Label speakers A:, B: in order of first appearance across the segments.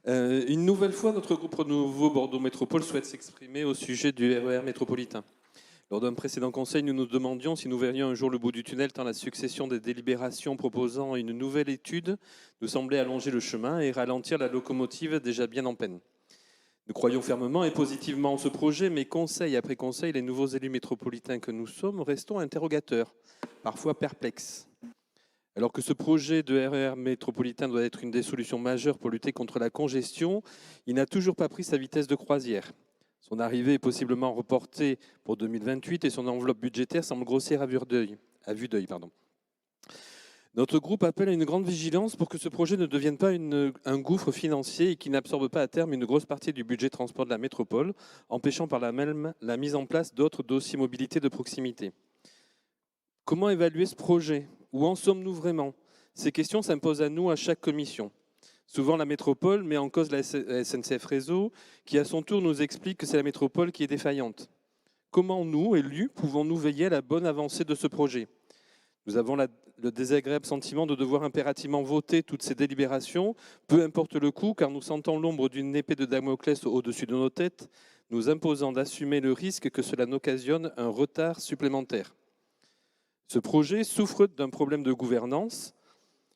A: Une nouvelle fois, notre groupe Renouveau Bordeaux Métropole souhaite s'exprimer au sujet du RER métropolitain. Lors d'un précédent conseil, nous nous demandions si nous verrions un jour le bout du tunnel, tant la succession des délibérations proposant une nouvelle étude nous semblait allonger le chemin et ralentir la locomotive déjà bien en peine. Nous croyons fermement et positivement en ce projet, mais conseil après conseil, les nouveaux élus métropolitains que nous sommes restons interrogateurs, parfois perplexes. Alors que ce projet de RER métropolitain doit être une des solutions majeures pour lutter contre la congestion, il n'a toujours pas pris sa vitesse de croisière. Son arrivée est possiblement reportée pour 2028 et son enveloppe budgétaire semble grossière à vue d'œil. Notre groupe appelle à une grande vigilance pour que ce projet ne devienne pas un gouffre financier et qu'il n'absorbe pas à terme une grosse partie du budget transport de la métropole, empêchant par là même la mise en place d'autres dossiers mobilité de proximité. Comment évaluer ce projet? Où en sommes-nous vraiment? Ces questions s'imposent à nous à chaque commission. Souvent, la métropole met en cause la SNCF Réseau, qui à son tour nous explique que c'est la métropole qui est défaillante. Comment nous, élus, pouvons-nous veiller à la bonne avancée de ce projet? Nous avons le désagréable sentiment de devoir impérativement voter toutes ces délibérations, peu importe le coût, car nous sentons l'ombre d'une épée de Damoclès au-dessus de nos têtes, nous imposant d'assumer le risque que cela n'occasionne un retard supplémentaire. Ce projet souffre d'un problème de gouvernance.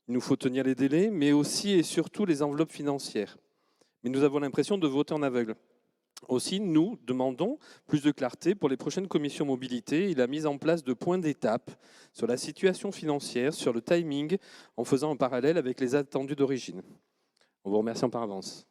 A: Il nous faut tenir les délais, mais aussi et surtout les enveloppes financières. Mais nous avons l'impression de voter en aveugle. Aussi, nous demandons plus de clarté pour les prochaines commissions mobilité et la mise en place de points d'étape sur la situation financière, sur le timing, en faisant un parallèle avec les attendus d'origine. On vous remercie par avance.